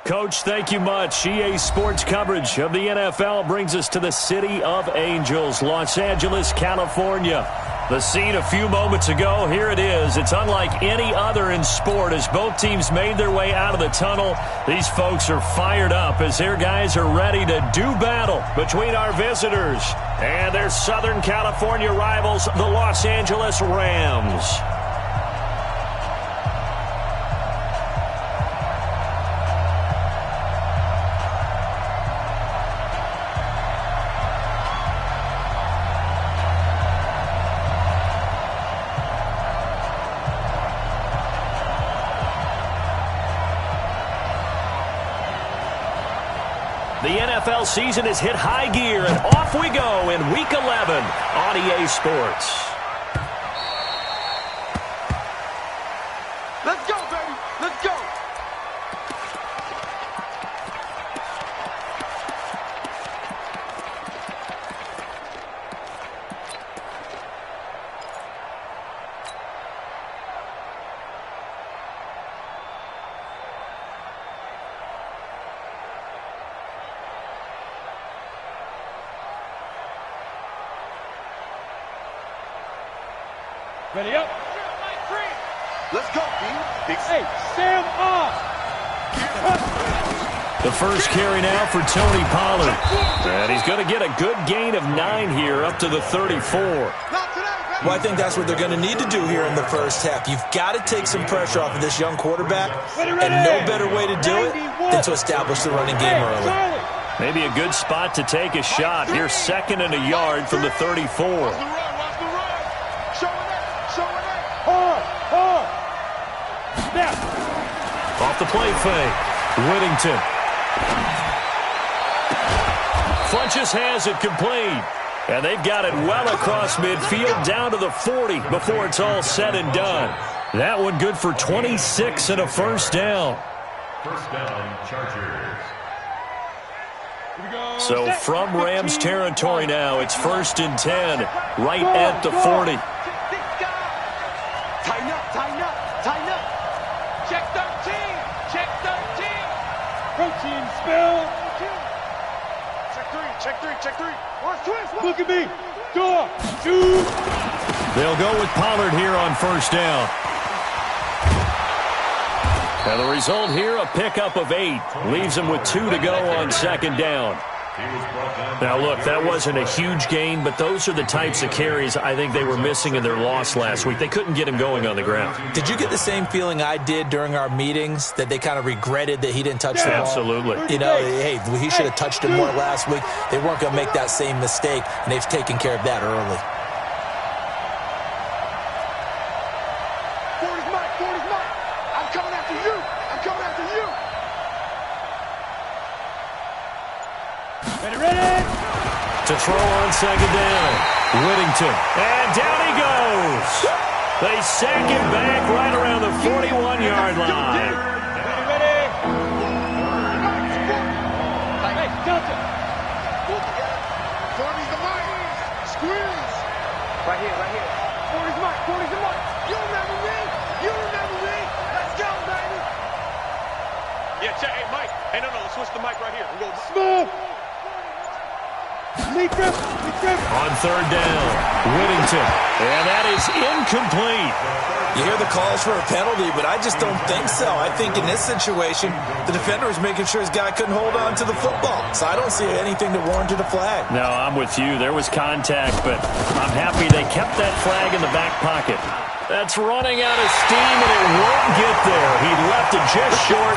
Coach, thank you much. EA Sports coverage of the NFL brings us to the City of Angels, Los Angeles, California. The scene a few moments ago, here it is. It's unlike any other in sport as both teams made their way out of the tunnel. These folks are fired up as their guys are ready to do battle between our visitors and their Southern California rivals, the Los Angeles Rams. The NFL season has hit high gear, and off we go in Week 11 on EA Sports. Let's go, baby. Let's go. Ready up. Let's go, B. Hey, Sam off. The first carry now for Tony Pollard. And he's going to get a good gain of 9 here up to the 34. Well, I think that's what they're going to need to do here in the first half. You've got to take some pressure off of this young quarterback, and no better way to do it than to establish the running game early. Maybe a good spot to take a shot. Here, 2nd and a yard from the 34. Off the play fake. Whittington. Funches has it complete. And they've got it well across midfield down to the 40 before it's all said and done. That one good for 26 and a first down. First down, Chargers. So from Rams territory now, it's 1st and 10, right at the 40. Tighten up, tighten up, tighten up. Check 13, check 13. Protein spill. Check 3, check 3. Look at me. Door. Shoot. They'll go with Pollard here on first down. And the result here, a pickup of 8. Leaves them with 2 to go on 2nd down. Now, look, that wasn't a huge gain, but those are the types of carries I think they were missing in their loss last week. They couldn't get him going on the ground. Did you get the same feeling I did during our meetings, that they kind of regretted that he didn't touch the ball? Absolutely. You know, hey, he should have touched it more last week. They weren't going to make that same mistake, and they've taken care of that early. 40's mine, 40's mine. I'm coming after you. I'm coming after you. Ready. To throw on 2nd down. Whittington. And down he goes. They sack him back right around the 41-yard line. Ready. Hey, Delta. Pull together. 40's the mine. Squeeze. Right here, right here. 40's mine, 40's the mine. You remember me? You remember me? Let's go, baby. Yeah, check. Hey, Mike. Hey, no, let's switch the mic right here. We'll go. Smooth. On 3rd down, Whittington. And that is incomplete. You hear the calls for a penalty, but I just don't think so. I think in this situation, the defender was making sure his guy couldn't hold on to the football. So I don't see anything that warranted a flag. No, I'm with you. There was contact, but I'm happy they kept that flag in the back pocket. That's running out of steam, and it won't get there. He left it just short.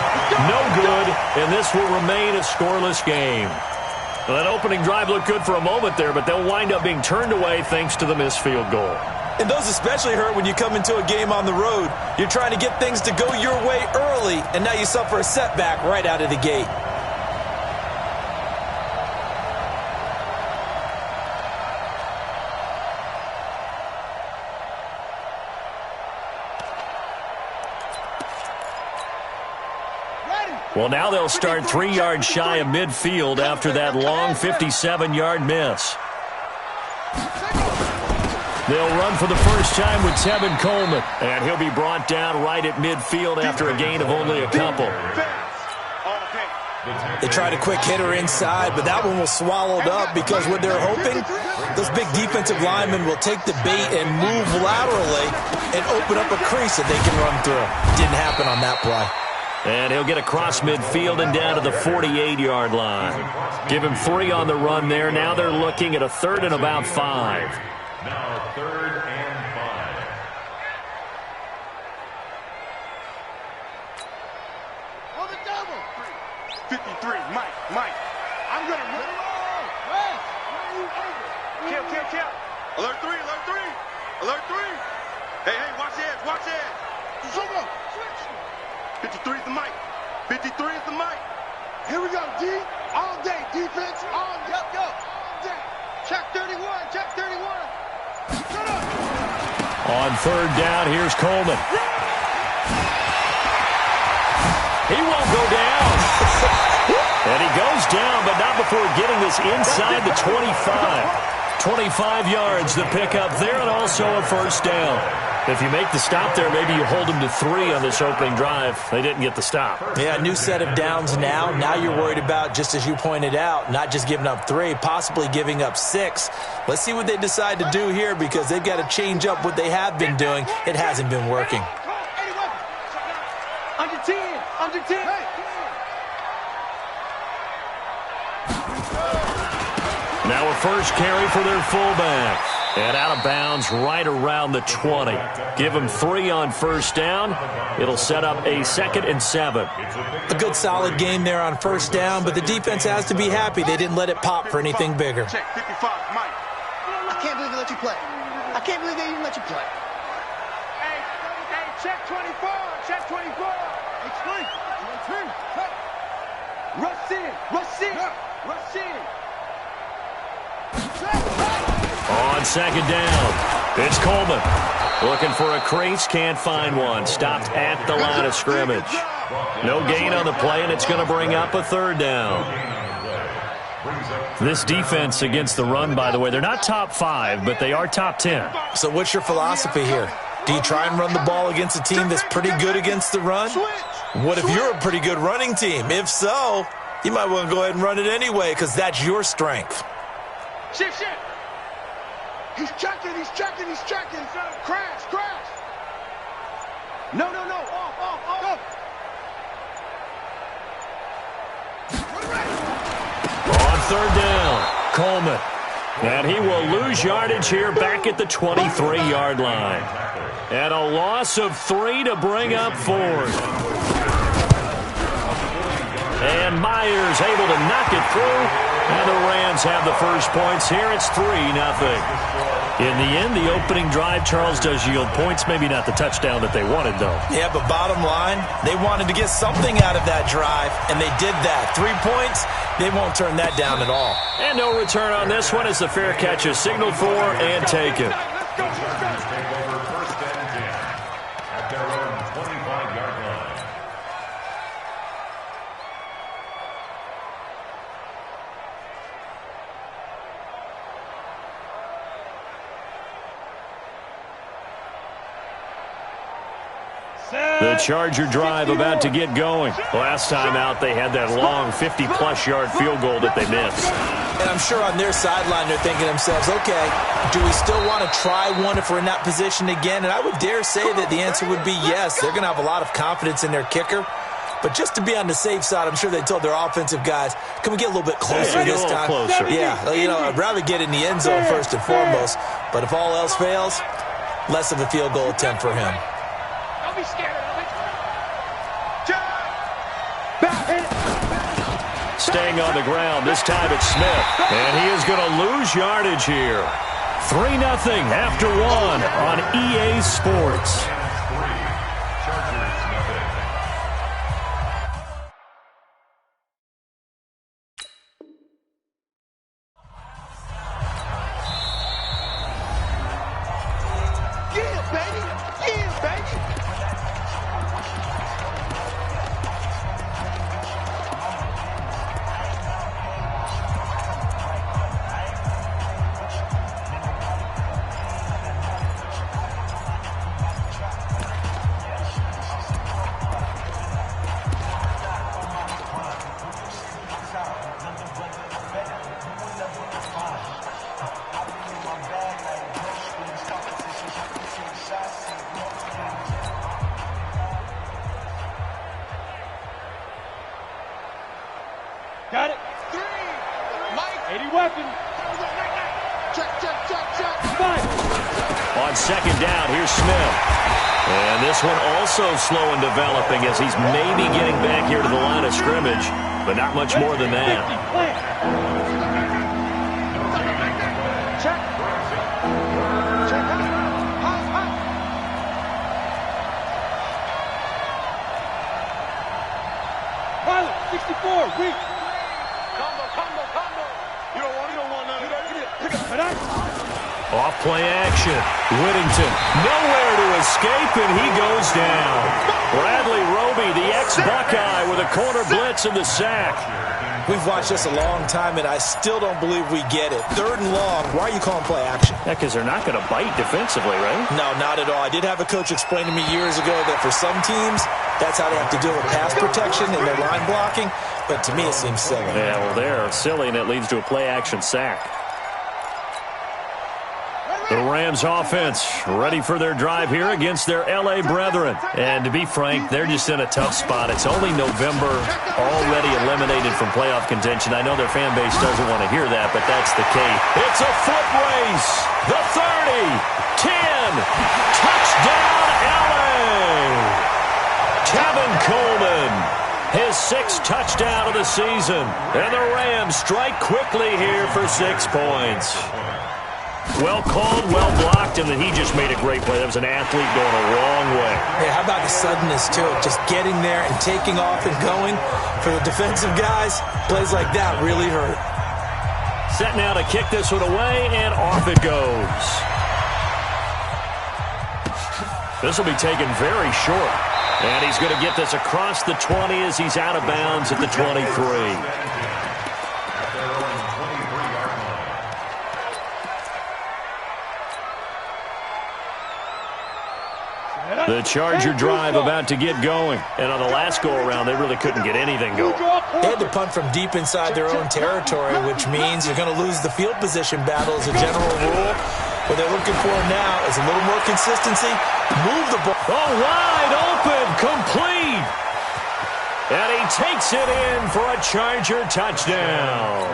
No good, and this will remain a scoreless game. Well, that opening drive looked good for a moment there, but they'll wind up being turned away thanks to the missed field goal. And those especially hurt when you come into a game on the road. You're trying to get things to go your way early, and now you suffer a setback right out of the gate. Well, now they'll start 3 yards shy of midfield after that long 57-yard miss. They'll run for the first time with Tevin Coleman, and he'll be brought down right at midfield after a gain of only a couple. Okay, They tried a quick hitter inside, but that one was swallowed up because what they're hoping, those big defensive linemen will take the bait and move laterally and open up a crease that they can run through. Didn't happen on that play. And he'll get across midfield and down to the 48-yard line. Give him 3 on the run there. Now they're looking at a 3rd and about 5. Now 3rd and 5. On the double. 53, Mike. I'm going to run it all. West, where are you over? Kill. Alert 3. Alert 3. Hey, watch edge. Zuma, switch. 53 is the mic. 53 is the mic. Here we go, D. All day. Defense, all day. Go. All day. Check 31. Shut up. On 3rd down, here's Coleman. He won't go down. And he goes down, but not before getting this inside the 25. 25 yards the pickup there, and also a 1st down. If you make the stop there, maybe you hold them to 3 on this opening drive. They didn't get the stop. Yeah, new set of downs now. Now you're worried about, just as you pointed out, not just giving up 3, possibly giving up 6. Let's see what they decide to do here because they've got to change up what they have been doing. It hasn't been working. Under 10. Now a 1st carry for their fullback. And out of bounds right around the 20. Give them 3 on 1st down. It'll set up a 2nd and 7. A good solid game there on 1st down, but the defense has to be happy they didn't let it pop for anything bigger. Check 55, Mike. I can't believe they let you play. I can't believe they didn't let you play. Hey, check 24. Explain. Rush in. On 2nd down, it's Coleman. Looking for a crease, can't find one. Stopped at the line of scrimmage. No gain on the play, and it's going to bring up a 3rd down. This defense against the run, by the way, they're not top 5, but they are top 10. So what's your philosophy here? Do you try and run the ball against a team that's pretty good against the run? What if you're a pretty good running team? If so, you might want to go ahead and run it anyway because that's your strength. Shift. He's checking. Crash. No. Off. On 3rd down, Coleman. And he will lose yardage here back at the 23-yard line. And a loss of 3 to bring up 4th. And Myers able to knock it through. And the Rams have the 1st points here. It's 3-0. In the end, the opening drive, Charles, does yield points. Maybe not the touchdown that they wanted, though. Yeah, but bottom line, they wanted to get something out of that drive, and they did that. 3 points, they won't turn that down at all. And no return on this one as the fair catch is signaled for and taken. At their own 25-yard line. The Charger drive about to get going. Last time out, they had that long 50-plus yard field goal that they missed. And I'm sure on their sideline, they're thinking to themselves, okay, do we still want to try one if we're in that position again? And I would dare say that the answer would be yes. They're going to have a lot of confidence in their kicker. But just to be on the safe side, I'm sure they told their offensive guys, can we get a little bit closer this time? Closer. Yeah, I'd rather get in the end zone first and foremost. But if all else fails, less of a field goal attempt for him. Don't be scared of it. Staying on the ground, this time it's Smith. And he is going to lose yardage here. 3-0 after 1 on EA Sports. Got it. 3. Mike. 80 weapon. Check. 5. On second down, here's Smith. And this one also slow in developing as he's maybe getting back here to the line of scrimmage, but not much more than that. 50, plant. Check. High. Pilot, 64, weak. Combo. You don't want none of that. But I... Off play action. Whittington nowhere to escape, and he goes down. Bradley Roby, the ex-Buckeye, with a corner blitz and the sack. We've watched this a long time, and I still don't believe we get it. 3rd and long. Why are you calling play action? Yeah, because they're not going to bite defensively, right? No, not at all. I did have a coach explain to me years ago that for some teams, that's how they have to deal with pass protection and their line blocking. But to me, it seems silly. Yeah, well, they're silly, and it leads to a play action sack. The Rams offense ready for their drive here against their L.A. brethren. And to be frank, they're just in a tough spot. It's only November, already eliminated from playoff contention. I know their fan base doesn't want to hear that, but that's the case. It's a foot race. The 30, 10, touchdown L.A. Tevin Coleman, his 6th touchdown of the season. And the Rams strike quickly here for 6 points. Well called, well blocked, and then he just made a great play. That was an athlete going a long way. Yeah, how about the suddenness, too? Just getting there and taking off and going. For the defensive guys, plays like that really hurt. Set now to kick this one away, and off it goes. This will be taken very short. And he's going to get this across the 20 as he's out of bounds at the 23. The Charger drive about to get going. And on the last go-around, they really couldn't get anything going. They had to punt from deep inside their own territory, which means you're going to lose the field position battle as a general rule. What they're looking for now is a little more consistency. Move the ball. Oh, wide open, complete. And he takes it in for a Charger touchdown.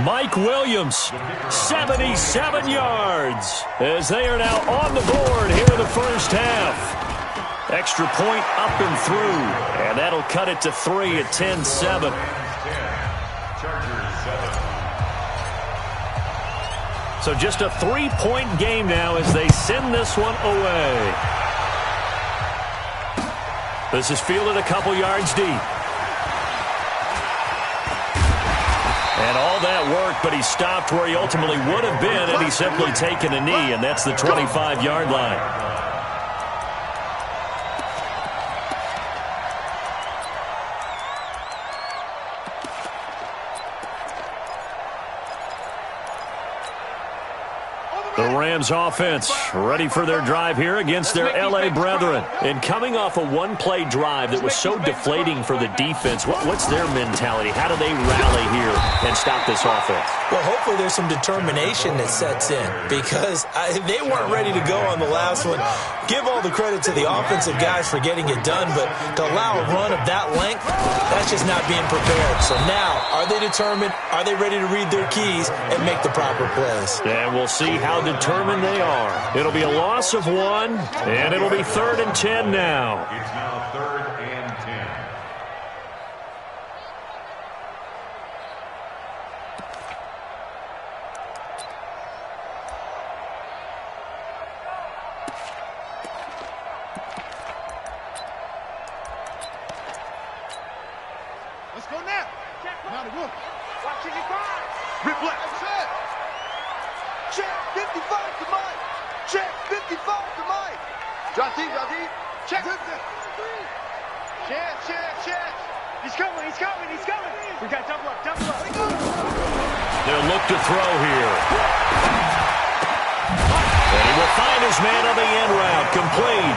Mike Williams, 77 yards, as they are now on the board here in the first half. Extra point up and through, and that'll cut it to 3 at 10-7. So just a 3-point game now as they send this one away. This is fielded a couple yards deep. And all that work, but he stopped where he ultimately would have been had he simply taken a knee, and that's the 25-yard line. The Rams offense ready for their drive here against their L.A. brethren. And coming off a one-play drive that was so deflating for the defense, what's their mentality? How do they rally here and stop this offense? Well, hopefully there's some determination that sets in because they weren't ready to go on the last one. Give all the credit to the offensive guys for getting it done, but to allow a run of that length, that's just not being prepared. So now, are they determined? Are they ready to read their keys and make the proper plays? And we'll see how determined they are. It'll be a loss of 1, and it'll be 3rd and 10 now. It's now 3rd and 10. Let's go now. Now the rookie. Watch it, rip left. Check 55 to Mike. Check 55 to Mike. Drop deep. Check. Check. He's coming. We got double up. They'll look to throw here. And he will find his man on the end route, complete.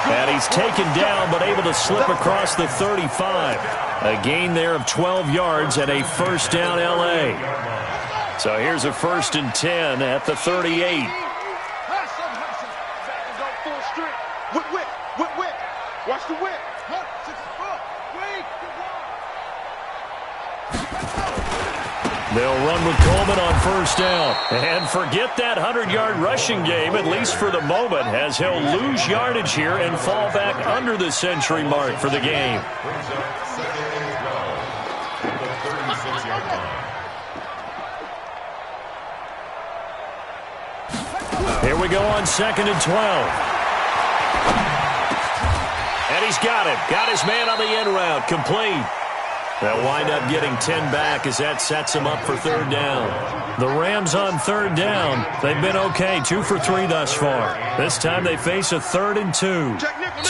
And he's taken down, but able to slip across the 35. A gain there of 12 yards and a first down L.A. So here's a 1st and 10 at the 38. Full strength. Whip. Watch the whip. They'll run with Coleman on first down. And forget that 100-yard rushing game, at least for the moment, as he'll lose yardage here and fall back under the century mark for the game. Here we go on 2nd and 12. And he's got him. Got his man on the end route. Complete. They'll wind up getting 10 back as that sets them up for 3rd down. The Rams on 3rd down. They've been okay, 2 for 3 thus far. This time they face a 3rd and 2.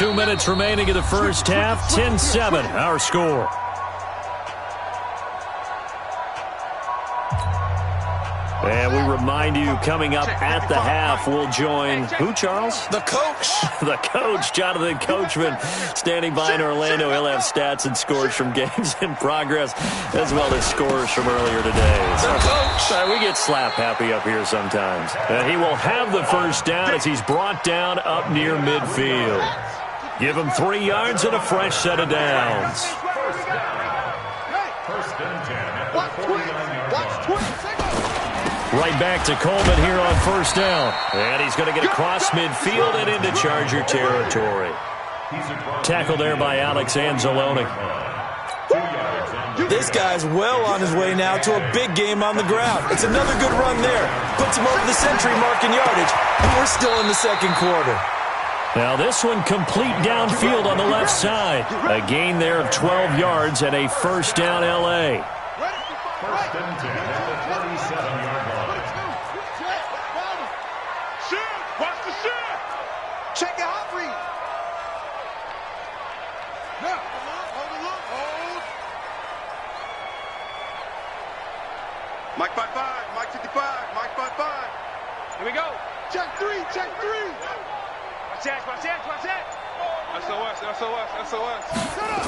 2 minutes remaining in the first half. 10-7, our score. And we remind you, coming up at the half, we'll join who, Charles? The coach. The coach, Jonathan Coachman, standing by in Orlando. He'll have stats and scores from games in progress, as well as scores from earlier today. The coach. We get slap happy up here sometimes. He will have the first down as he's brought down up near midfield. Give him 3 yards and a fresh set of downs. First and 10 at the 49-yard line. Right back to Coleman here on first down. And he's going to get across midfield and into Charger territory. Tackle there by Alex Anzalone. This guy's well on his way now to a big game on the ground. It's another good run there. Puts him over the century mark in yardage, and we're still in the 2nd quarter. Now this one complete downfield on the left side. A gain there of 12 yards and a first down L.A. First and 10 at the 37-yard line. Shoot! Watch the shoot! Check the hot read. Now, hold. Mike 5-5, Mike 55, Mike 5-5. Here we go. Check 3. Watch that. SOS. Set up.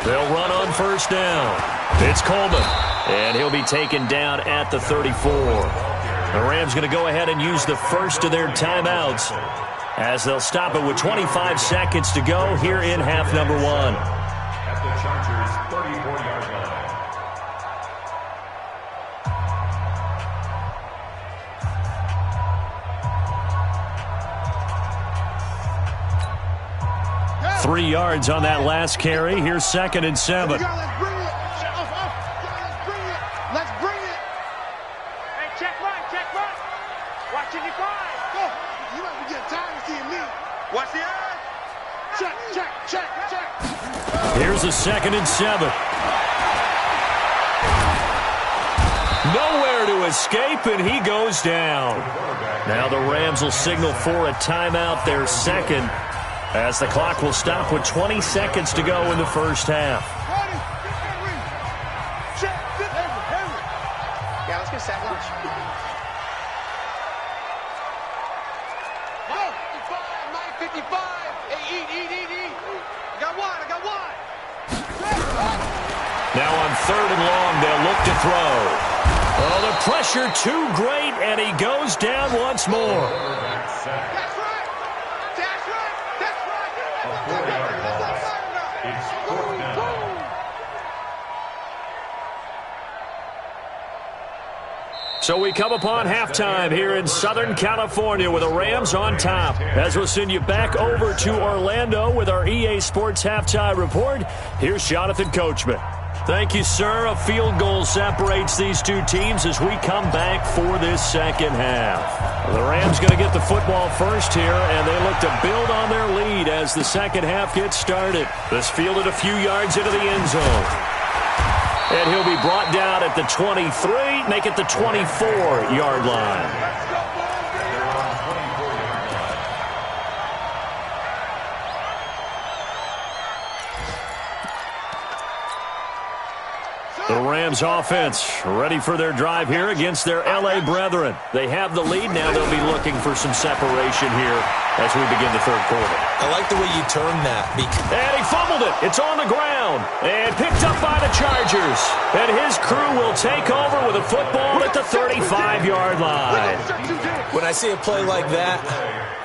They'll run on first down. It's Coleman, and he'll be taken down at the 34. The Rams going to go ahead and use the first of their timeouts as they'll stop it with 25 seconds to go here in half number 1. At the Chargers' 34-yard line. Yeah. 3 yards on that last carry. Here's 2nd and 7. Let's bring it. Hey, check right. Watching you five. You might be getting tired of seeing me. Watch the eye. Check. Here's a 2nd and 7. Nowhere to escape, and he goes down. Now the Rams will signal for a timeout, their 2nd, as the clock will stop with 20 seconds to go in the first half. Yeah, let's get sack lunch. Mike 55. Hey, eat. I got one. Now on 3rd and long, they'll look to throw. Oh, the pressure too great, and he goes down once more. That's right. A 4-yard loss. It's 4th down. So we come upon halftime here in Southern California with the Rams on top. As we'll send you back over to Orlando with our EA Sports Halftime Report, here's Jonathan Coachman. Thank you, sir. A field goal separates these two teams as we come back for this second half. The Rams going to get the football first here, and they look to build on their lead as the second half gets started. This fielded a few yards into the end zone. And he'll be brought down at the 23, make it the 24-yard line. The Rams offense ready for their drive here against their L.A. brethren. They have the lead. Now they'll be looking for some separation here as we begin the 3rd quarter. I like the way you turned that. And he fumbled it. It's on the ground and picked up by the Chargers. And his crew will take over with a football at the 35-yard line. When I see a play like that,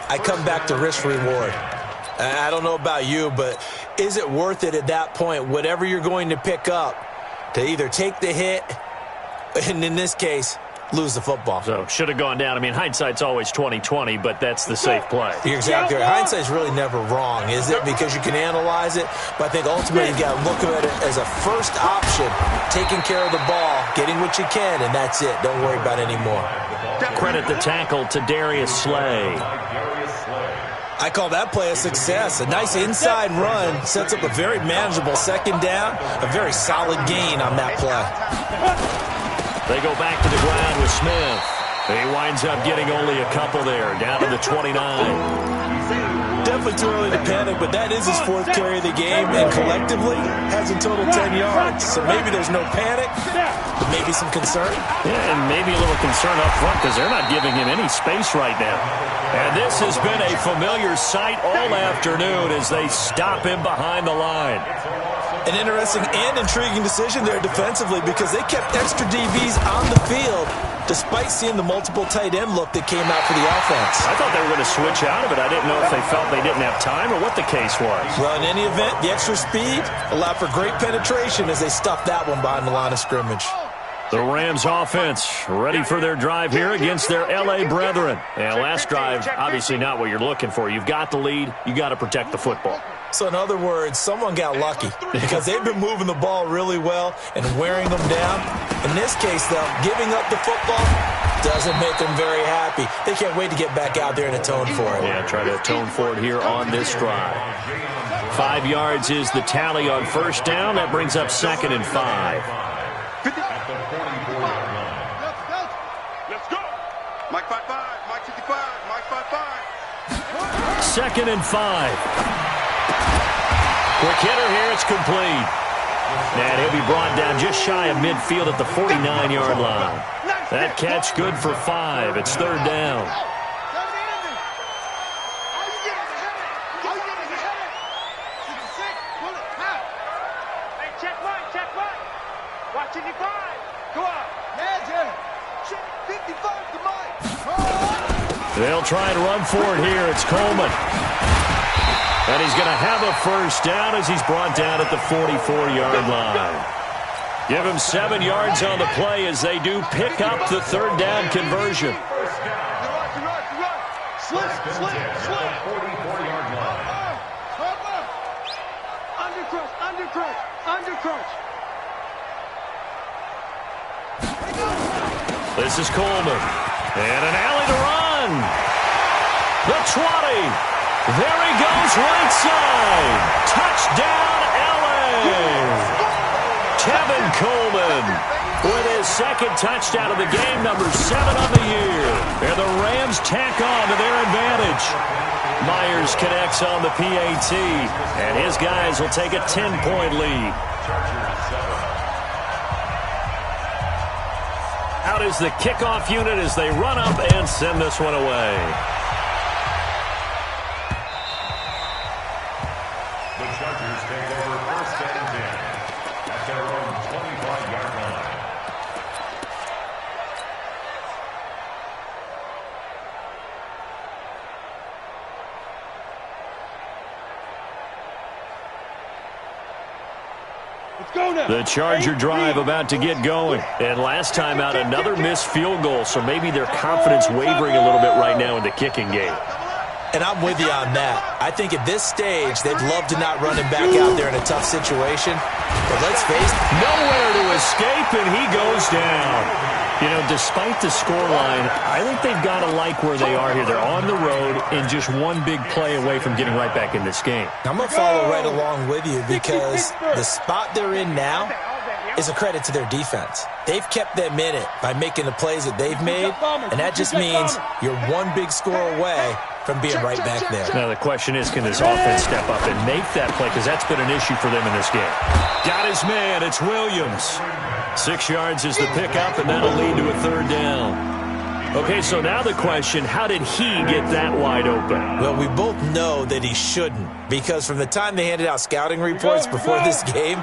I come back to risk reward. I don't know about you, but is it worth it at that point, whatever you're going to pick up, to either take the hit, and in this case, lose the football. So should have gone down. I mean, hindsight's always 20/20, but that's the safe play. You're exactly right. Hindsight's really never wrong, is it? Because you can analyze it, but I think ultimately you got to look at it as a first option, taking care of the ball, getting what you can, and that's it. Don't worry about it anymore. Credit the tackle to Darius Slay. I call that play a success. A nice inside run sets up a very manageable second down, a very solid gain on that play. They go back to the ground with Smith. He winds up getting only a couple there, down to the 29. Definitely too early to panic, but that is his fourth carry of the game, and collectively has a total 10 yards. So maybe there's no panic, but maybe some concern. Yeah, and maybe a little concern up front because they're not giving him any space right now. And this has been a familiar sight all afternoon as they stop him behind the line. An interesting and intriguing decision there defensively because they kept extra DBs on the field despite seeing the multiple tight end look that came out for the offense. I thought they were going to switch out of it. I didn't know if they felt they didn't have time or what the case was. Well, in any event, the extra speed allowed for great penetration as they stuffed that one behind the line of scrimmage. The Rams offense ready for their drive here against their L.A. brethren. And last drive, obviously not what you're looking for. You've got the lead. You got to protect the football. So in other words, someone got lucky because they've been moving the ball really well and wearing them down. In this case, though, giving up the football doesn't make them very happy. They can't wait to get back out there and atone for it. Yeah, try to atone for it here on this drive. 5 yards is the tally on first down. That brings up 2nd and 5. Let's go. Mike 5-5, Mike 55, Mike 5-5. 2nd and 5. Quick hitter here, it's complete. And he'll be brought down just shy of midfield at the 49-yard line. That catch good for 5. It's 3rd down. Check Mike. Watching you five. Go on. Check 55 to Mike. They'll try and run for it here. It's Coleman. And he's going to have a first down as he's brought down at the 44-yard line. Give him 7 yards on the play as they do pick up the 3rd down conversion. Slip. 44-yard line. Undercrunch. This is Coleman. And an alley to run. The 20. There he goes, right side. Touchdown, L.A. Tevin Coleman with his 2nd touchdown of the game, number 7 on the year. And the Rams tack on to their advantage. Myers connects on the PAT, and his guys will take a 10-point lead. Out is the kickoff unit as they run up and send this one away. The Chargers take over 1st and 10 at their own 25-yard line. The Charger drive about to get going. And last time out, another missed field goal, so maybe their confidence wavering a little bit right now in the kicking game. And I'm with you on that. I think at this stage, they'd love to not run him back out there in a tough situation. But let's face it. Nowhere to escape, and he goes down. You know, despite the scoreline, I think they've got to like where they are here. They're on the road and just one big play away from getting right back in this game. I'm going to follow right along with you because the spot they're in now is a credit to their defense. They've kept them in it by making the plays that they've made, and that just means you're one big score away from being right back there. Now the question is, can this offense step up and make that play? Because that's been an issue for them in this game. Got his man. It's Williams. 6 yards is the pickup, and that'll lead to a 3rd down. Okay, so now the question, how did he get that wide open? Well, we both know that he shouldn't, because from the time they handed out scouting reports before this game,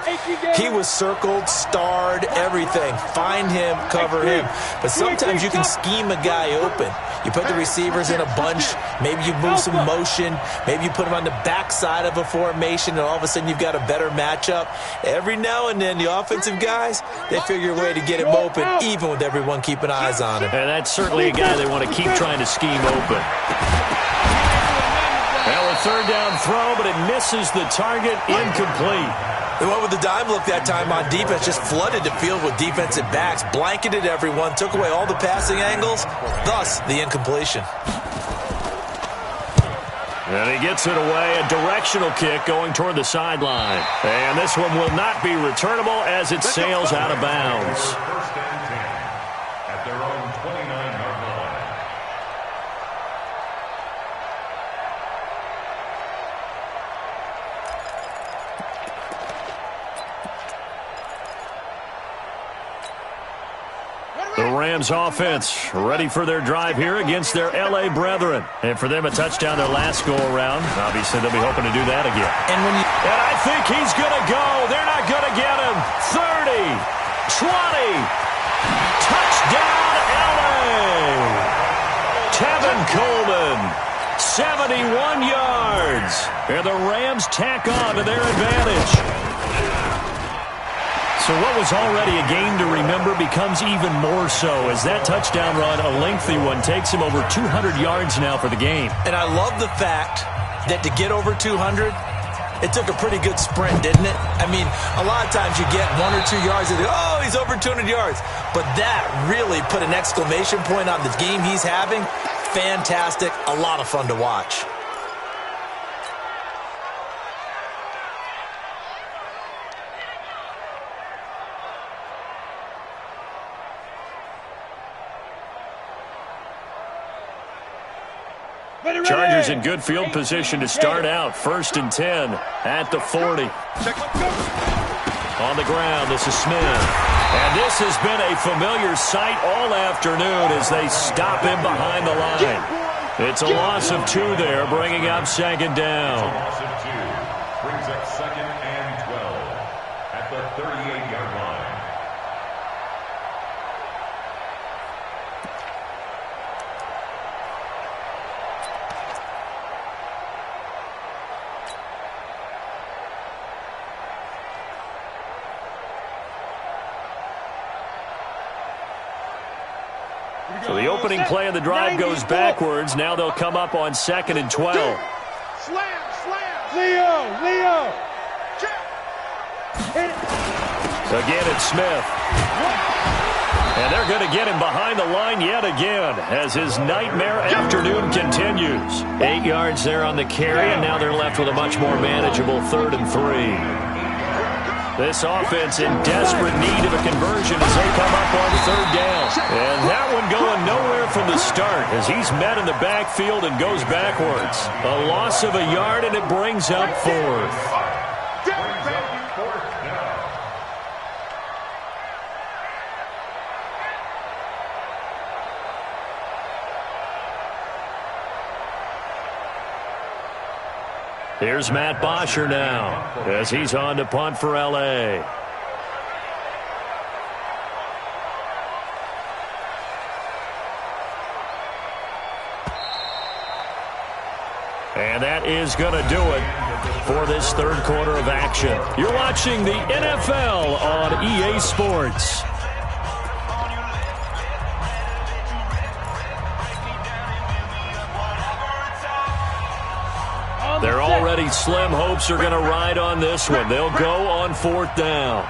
he was circled, starred, everything. Find him, cover him. But sometimes you can scheme a guy open. You put the receivers in a bunch, maybe you move some motion, maybe you put them on the backside of a formation, and all of a sudden you've got a better matchup. Every now and then, the offensive guys, they figure a way to get him open, even with everyone keeping eyes on him. And that's certainly a guy they want to keep trying to scheme open. Now a third down throw, but it misses the target, incomplete. The one with the dime look that time on defense just flooded the field with defensive backs, blanketed everyone, took away all the passing angles, thus the incompletion. And he gets it away, a directional kick going toward the sideline. And this one will not be returnable as it sails out of bounds. First and 10 at their own 29-yard line. The Rams offense ready for their drive here against their L.A. brethren. And for them, a touchdown their last go-around. Obviously, they'll be hoping to do that again. And I think he's going to go. They're not going to get him. 30, 20, touchdown L.A. Tevin Coleman, 71 yards. And the Rams tack on to their advantage. So what was already a game to remember becomes even more so as that touchdown run, a lengthy one, takes him over 200 yards now for the game. And I love the fact that to get over 200, it took a pretty good sprint, didn't it? I mean, a lot of times you get 1 or 2 yards and oh, he's over 200 yards. But that really put an exclamation point on the game he's having. Fantastic. A lot of fun to watch. Chargers in good field position to start out. 1st and 10 at the 40. On the ground, this is Smith. And this has been a familiar sight all afternoon as they stop him behind the line. It's a loss of 2 there, bringing up 2nd down. Loss of 2 brings up 2nd and 12 at the 38-yard line. So the opening play of the drive goes backwards. Now they'll come up on 2nd and 12. Slam, Leo. Again, it's Smith. And they're going to get him behind the line yet again as his nightmare afternoon continues. 8 yards there on the carry, and now they're left with a much more manageable 3rd and 3. This offense in desperate need of a conversion as they come up on 3rd down. And that one going nowhere from the start as he's met in the backfield and goes backwards. A loss of a yard, and it brings up 4th. Here's Matt Bosher now as he's on to punt for L.A. And that is going to do it for this 3rd quarter of action. You're watching the NFL on EA Sports. They're already slim hopes are going to ride on this one. They'll go on 4th down.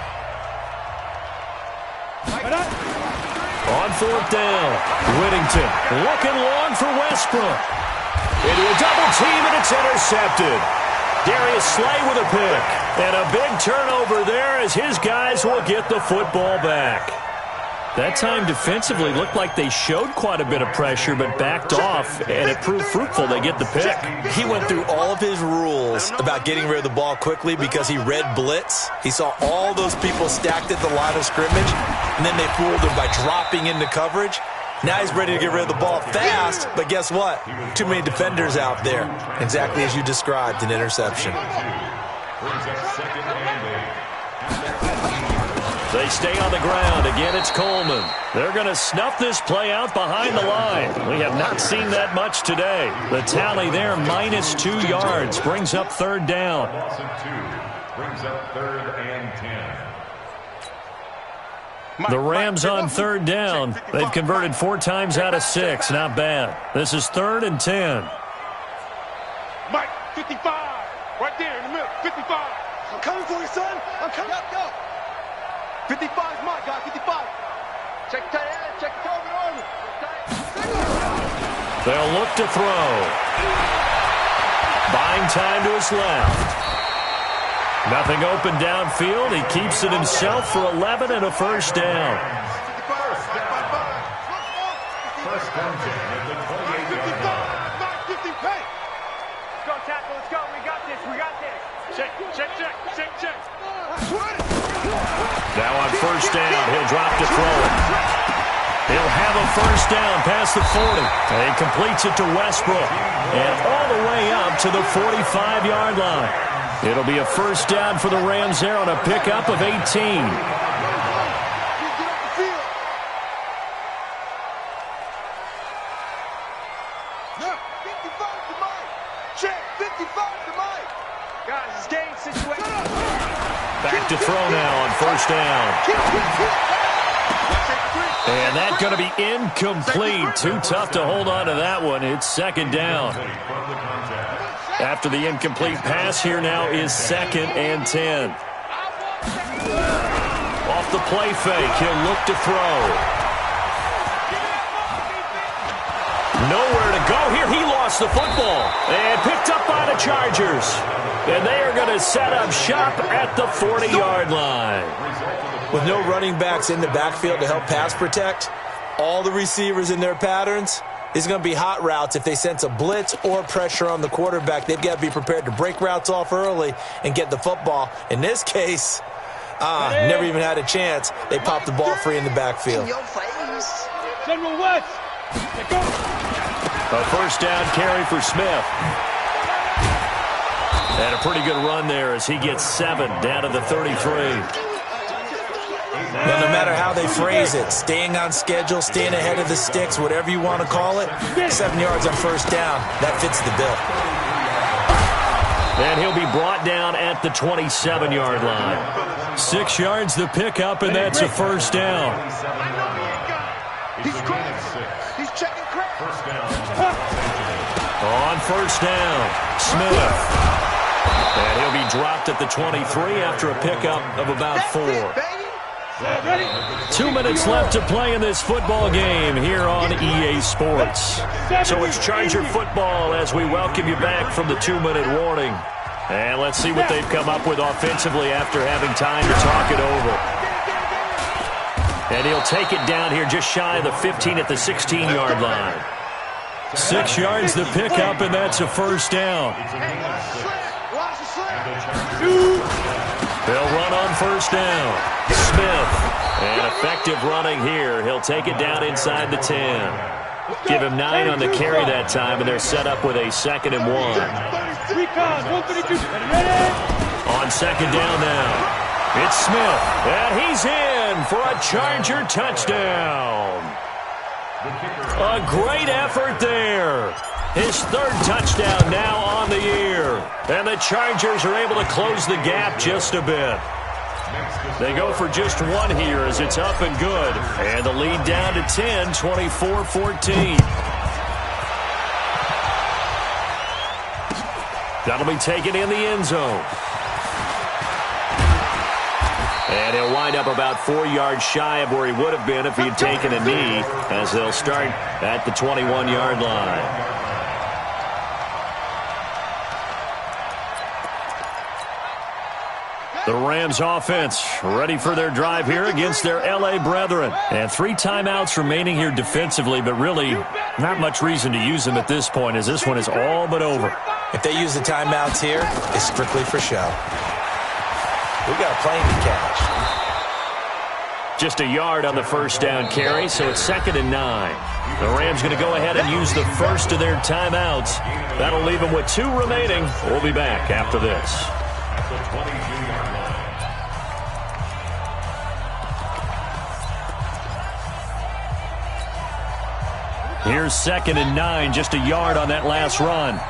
On 4th down, Whittington looking long for Westbrook. Into a double team, and it's intercepted. Darius Slay with a pick. And a big turnover there as his guys will get the football back. That time defensively looked like they showed quite a bit of pressure but backed off, and it proved fruitful. They get the pick. He went through all of his rules about getting rid of the ball quickly because he read blitz. He saw all those people stacked at the line of scrimmage, and then they fooled him by dropping into coverage. Now he's ready to get rid of the ball fast, but guess what? Too many defenders out there. Exactly as you described, an interception. They stay on the ground. Again, it's Coleman. They're going to snuff this play out behind the line. We have not seen that much today. The tally there, -2 yards, brings up third down. Brings up 3rd and 10. The Rams on third down. They've converted 4 times out of 6. Not bad. This is 3rd and 10. Mike, 55. Right there in the middle. 55. I'm coming for you, son. I'm coming. Go. 55 is Mike, guy. 55. Check tight end. Check the arm. They'll look to throw. Buying time to his left. Nothing open downfield. He keeps it himself for 11 and a first down. First down at the 28-yard line. Go tackle. Let's go. We got this. Check. Now on first down, he'll drop to throw it. He'll have a first down past the 40. And he completes it to Westbrook. And all the way up to the 45-yard line. It'll be a first down for the Rams there on a pickup of 18. Back to throw now on first down. And that's going to be incomplete. Too tough to hold on to that one. It's second down. After the incomplete pass, here now is 2nd and 10. Off the play fake, he'll look to throw. Nowhere to go here. He lost the football and picked up by the Chargers. And they are going to set up shop at the 40-yard line. With no running backs in the backfield to help pass protect, all the receivers in their patterns, it's going to be hot routes. If they sense a blitz or pressure on the quarterback, they've got to be prepared to break routes off early and get the football. In this case, never even had a chance. They popped the ball free in the backfield. General West. A first down carry for Smith. And a pretty good run there as he gets 7 down to the 33. Well, no matter how they phrase it, staying on schedule, staying ahead of the sticks, whatever you want to call it, 7 yards on first down, that fits the bill. And he'll be brought down at the 27-yard line. 6 yards the pickup, and that's a first down. He's checking crack. First down. On first down, Smith. And he'll be dropped at the 23 after a pickup of about 4. 2 minutes left to play in this football game here on EA Sports. So it's Charger football as we welcome you back from the 2-minute warning. And let's see what they've come up with offensively after having time to talk it over. And he'll take it down here just shy of the 15 at the 16-yard line. 6 yards the pickup, and that's a first down. They'll run on first down. Smith, and effective running here. He'll take it down inside the 10. Give him 9 on the carry that time, and they're set up with a 2nd and 1. On second down now, it's Smith, and he's in for a Charger touchdown. A great effort there. His 3rd touchdown now on the year. And the Chargers are able to close the gap just a bit. They go for just 1 here as it's up and good. And the lead down to 10, 24-14. That'll be taken in the end zone. And he'll wind up about 4 yards shy of where he would have been if he had taken a knee, as they'll start at the 21-yard line. The Rams offense ready for their drive here against their L.A. brethren. And 3 timeouts remaining here defensively, but really not much reason to use them at this point as this one is all but over. If they use the timeouts here, it's strictly for show. We got a plane to catch. Just a yard on the first down carry, so it's 2nd and 9. The Rams going to go ahead and use the first of their timeouts. That'll leave them with 2 remaining. We'll be back after this. At the 22-yard line. Here's 2nd and 9, just a yard on that last run.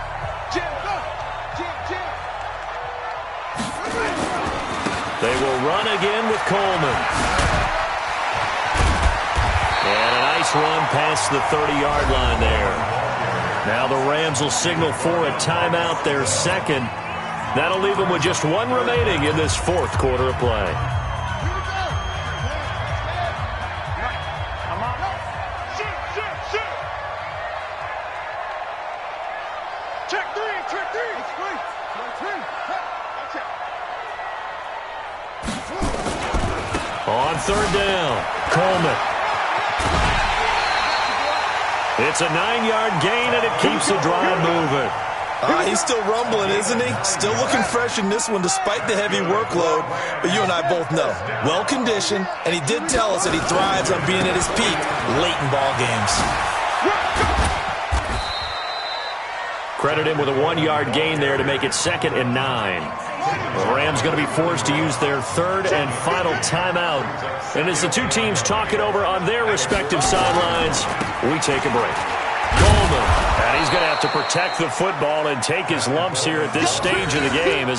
They will run again with Coleman. And a nice run past the 30-yard line there. Now the Rams will signal for a timeout, their second. That'll leave them with just 1 remaining in this 4th quarter of play. On 3rd down, Coleman. It's a 9-yard gain, and it keeps the drive moving. He's still rumbling, isn't he? Still looking fresh in this one despite the heavy workload. But you and I both know, well-conditioned, and he did tell us that he thrives on being at his peak late in ball games. Credit him with a 1-yard gain there to make it 2nd and 9. The Rams going to be forced to use their 3rd and final timeout. And as the 2 teams talk it over on their respective sidelines, we take a break. Coleman, and he's going to have to protect the football and take his lumps here at this stage of the game.